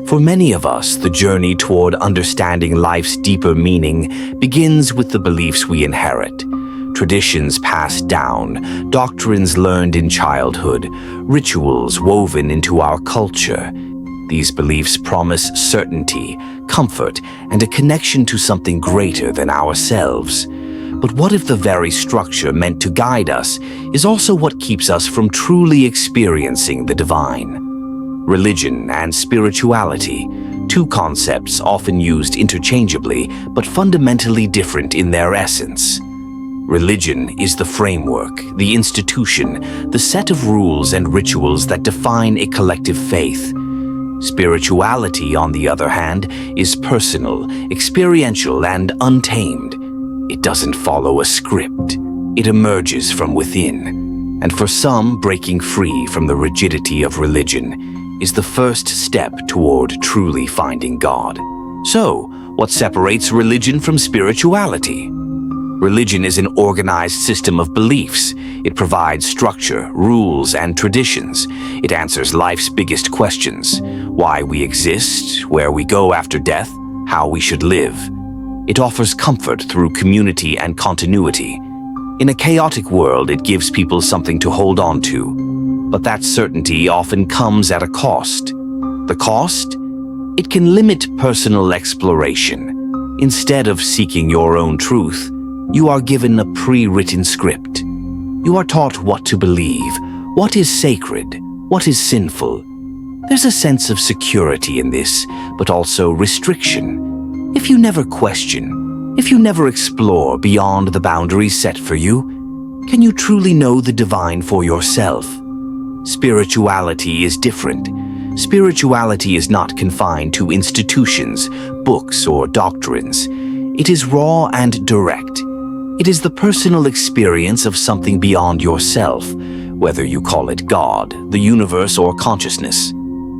For many of us, the journey toward understanding life's deeper meaning begins with the beliefs we inherit. Traditions passed down, doctrines learned in childhood, rituals woven into our culture. These beliefs promise certainty, comfort, and a connection to something greater than ourselves. But what if the very structure meant to guide us is also what keeps us from truly experiencing the divine? Religion and spirituality, two concepts often used interchangeably but fundamentally different in their essence. Religion is the framework, the institution, the set of rules and rituals that define a collective faith. Spirituality, on the other hand, is personal, experiential, and untamed. It doesn't follow a script. It emerges from within. And for some, breaking free from the rigidity of religion is the first step toward truly finding God. So, what separates religion from spirituality? Religion is an organized system of beliefs. It provides structure, rules, and traditions. It answers life's biggest questions: why we exist, where we go after death, how we should live. It offers comfort through community and continuity. In a chaotic world, it gives people something to hold on to. But that certainty often comes at a cost. The cost? It can limit personal exploration. Instead of seeking your own truth, you are given a pre-written script. You are taught what to believe, what is sacred, what is sinful. There's a sense of security in this, but also restriction. If you never question, if you never explore beyond the boundaries set for you, can you truly know the divine for yourself? Spirituality is different. Spirituality is not confined to institutions, books, or doctrines. It is raw and direct. It is the personal experience of something beyond yourself, whether you call it God, the universe, or consciousness.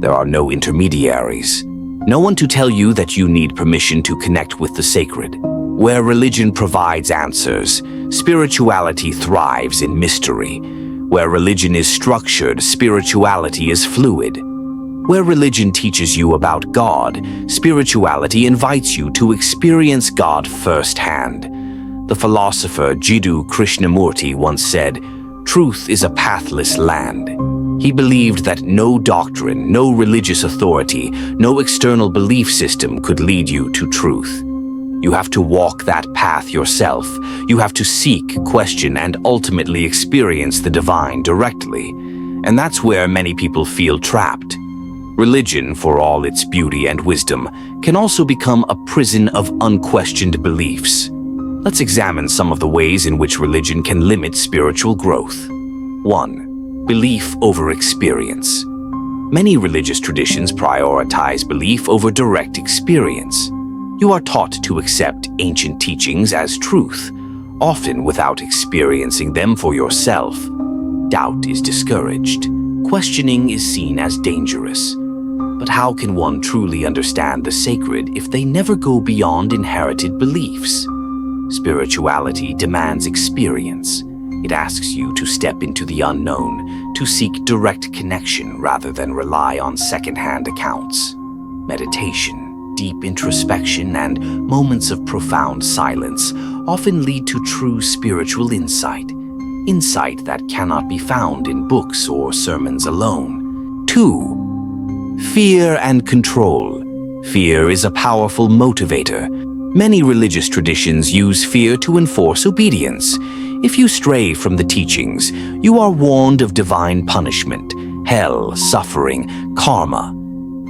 There are no intermediaries. No one to tell you that you need permission to connect with the sacred. Where religion provides answers, spirituality thrives in mystery. Where religion is structured, spirituality is fluid. Where religion teaches you about God, spirituality invites you to experience God firsthand. The philosopher Jiddu Krishnamurti once said, "Truth is a pathless land." He believed that no doctrine, no religious authority, no external belief system could lead you to truth. You have to walk that path yourself. You have to seek, question, and ultimately experience the divine directly. And that's where many people feel trapped. Religion, for all its beauty and wisdom, can also become a prison of unquestioned beliefs. Let's examine some of the ways in which religion can limit spiritual growth. 1. Belief over experience. Many religious traditions prioritize belief over direct experience. You are taught to accept ancient teachings as truth, often without experiencing them for yourself. Doubt is discouraged. Questioning is seen as dangerous. But how can one truly understand the sacred if they never go beyond inherited beliefs? Spirituality demands experience. It asks you to step into the unknown, to seek direct connection rather than rely on second-hand accounts. Meditation, deep introspection, and moments of profound silence often lead to true spiritual insight that cannot be found in books or sermons alone. 2. Fear and control. Fear is a powerful motivator. Many religious traditions use fear to enforce obedience. If you stray from the teachings, you are warned of divine punishment, hell, suffering, karma.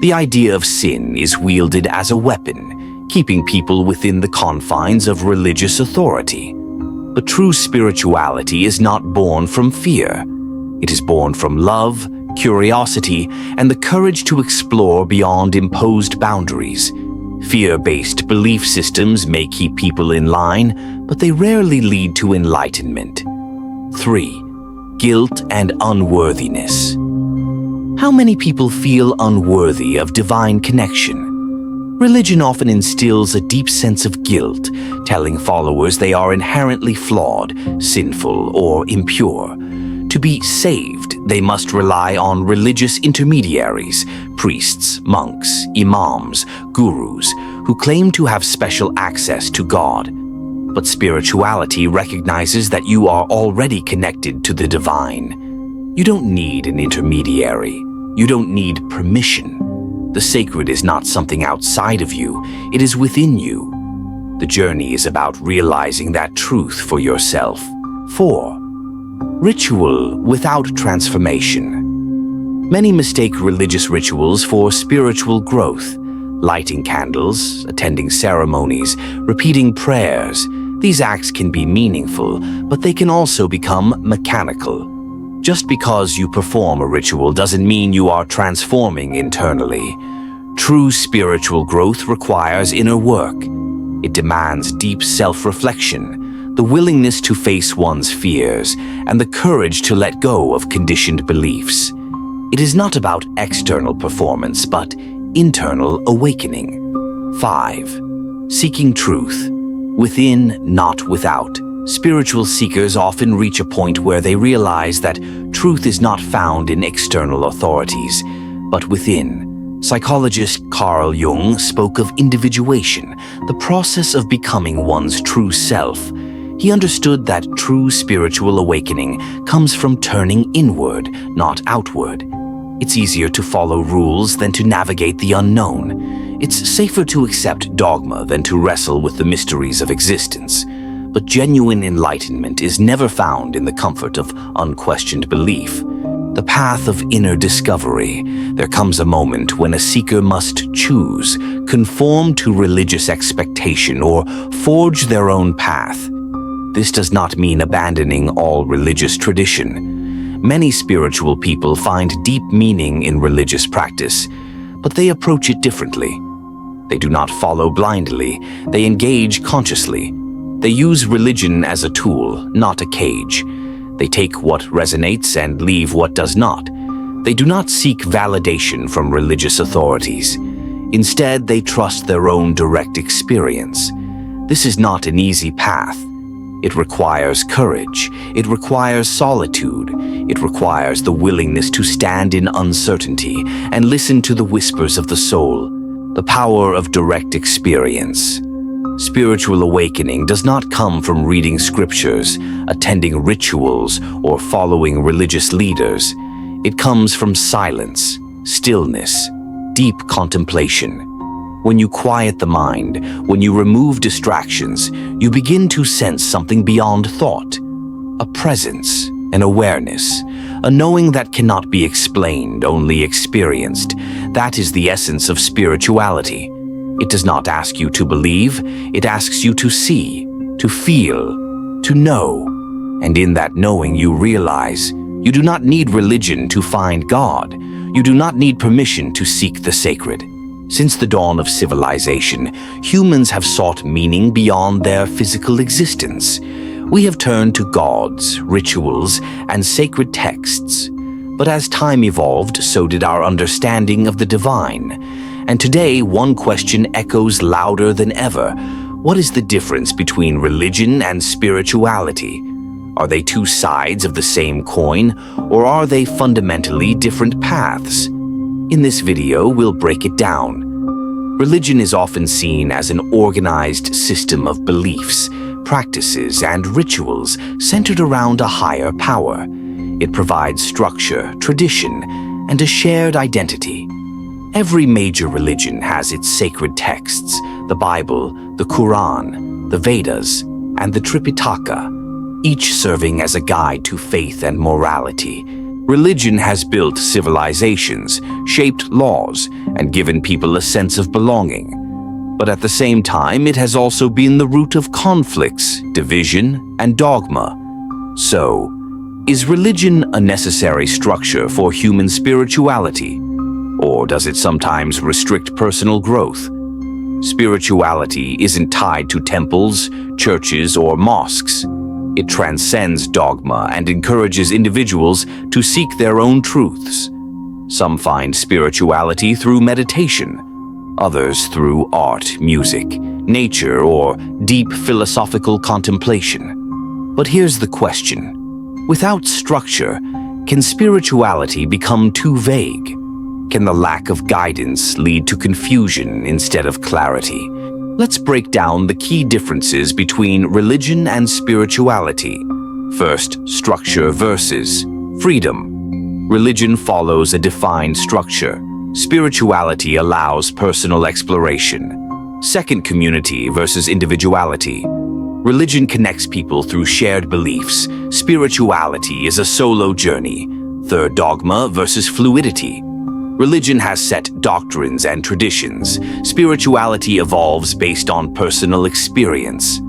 The idea of sin is wielded as a weapon, keeping people within the confines of religious authority. But true spirituality is not born from fear. It is born from love, curiosity, and the courage to explore beyond imposed boundaries. Fear-based belief systems may keep people in line, but they rarely lead to enlightenment. 3. Guilt and unworthiness. How many people feel unworthy of divine connection? Religion often instills a deep sense of guilt, telling followers they are inherently flawed, sinful, or impure. To be saved, they must rely on religious intermediaries, priests, monks, imams, gurus, who claim to have special access to God. But spirituality recognizes that you are already connected to the divine. You don't need an intermediary. You don't need permission. The sacred is not something outside of you, it is within you. The journey is about realizing that truth for yourself. 4. Ritual without transformation. Many mistake religious rituals for spiritual growth. Lighting candles, attending ceremonies, repeating prayers. These acts can be meaningful, but they can also become mechanical. Just because you perform a ritual doesn't mean you are transforming internally. True spiritual growth requires inner work. It demands deep self-reflection, the willingness to face one's fears, and the courage to let go of conditioned beliefs. It is not about external performance, but internal awakening. 5. Seeking truth. Within, not without. Spiritual seekers often reach a point where they realize that truth is not found in external authorities, but within. Psychologist Carl Jung spoke of individuation, the process of becoming one's true self. He understood that true spiritual awakening comes from turning inward, not outward. It's easier to follow rules than to navigate the unknown. It's safer to accept dogma than to wrestle with the mysteries of existence. But genuine enlightenment is never found in the comfort of unquestioned belief. The path of inner discovery. There comes a moment when a seeker must choose, conform to religious expectation, or forge their own path. This does not mean abandoning all religious tradition. Many spiritual people find deep meaning in religious practice, but they approach it differently. They do not follow blindly, they engage consciously. They use religion as a tool, not a cage. They take what resonates and leave what does not. They do not seek validation from religious authorities. Instead, they trust their own direct experience. This is not an easy path. It requires courage. It requires solitude. It requires the willingness to stand in uncertainty and listen to the whispers of the soul, the power of direct experience. Spiritual awakening does not come from reading scriptures, attending rituals, or following religious leaders. It comes from silence, stillness, deep contemplation. When you quiet the mind, when you remove distractions, you begin to sense something beyond thought. A presence, an awareness, a knowing that cannot be explained, only experienced. That is the essence of spirituality. It does not ask you to believe, it asks you to see, to feel, to know. And in that knowing you realize, you do not need religion to find God. You do not need permission to seek the sacred. Since the dawn of civilization, humans have sought meaning beyond their physical existence. We have turned to gods, rituals, and sacred texts. But as time evolved, so did our understanding of the divine. And today, one question echoes louder than ever. What is the difference between religion and spirituality? Are they two sides of the same coin, or are they fundamentally different paths? In this video, we'll break it down. Religion is often seen as an organized system of beliefs, practices, and rituals centered around a higher power. It provides structure, tradition, and a shared identity. Every major religion has its sacred texts, the Bible, the Quran, the Vedas, and the Tripitaka, each serving as a guide to faith and morality. Religion has built civilizations, shaped laws, and given people a sense of belonging. But at the same time, it has also been the root of conflicts, division, and dogma. So, is religion a necessary structure for human spirituality? Or does it sometimes restrict personal growth? Spirituality isn't tied to temples, churches, or mosques. It transcends dogma and encourages individuals to seek their own truths. Some find spirituality through meditation, others through art, music, nature, or deep philosophical contemplation. But here's the question. Without structure, Can spirituality become too vague? Can the lack of guidance lead to confusion instead of clarity? Let's break down the key differences between religion and spirituality. First, structure versus freedom. Religion follows a defined structure. Spirituality allows personal exploration. Second, community versus individuality. Religion connects people through shared beliefs. Spirituality is a solo journey. Third, dogma versus fluidity. Religion has set doctrines and traditions. Spirituality evolves based on personal experience.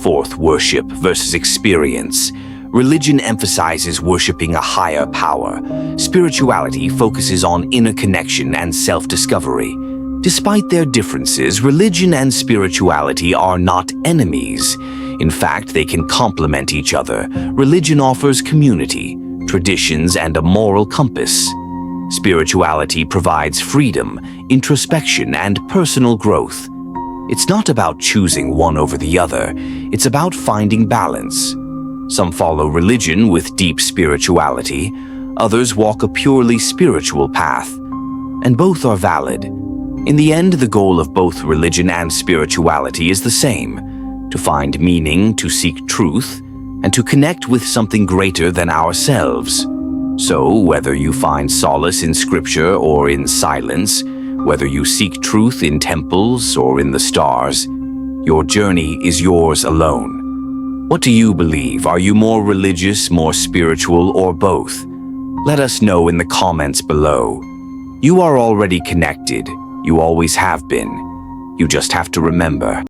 Fourth, worship versus experience. Religion emphasizes worshiping a higher power. Spirituality focuses on inner connection and self-discovery. Despite their differences, religion and spirituality are not enemies. In fact, they can complement each other. Religion offers community, traditions, and a moral compass. Spirituality provides freedom, introspection, and personal growth. It's not about choosing one over the other. It's about finding balance. Some follow religion with deep spirituality. Others walk a purely spiritual path. And both are valid. In the end, the goal of both religion and spirituality is the same: to find meaning, to seek truth, and to connect with something greater than ourselves. So, whether you find solace in scripture or in silence, whether you seek truth in temples or in the stars, your journey is yours alone. What do you believe? Are you more religious, more spiritual, or both? Let us know in the comments below. You are already connected. You always have been. You just have to remember.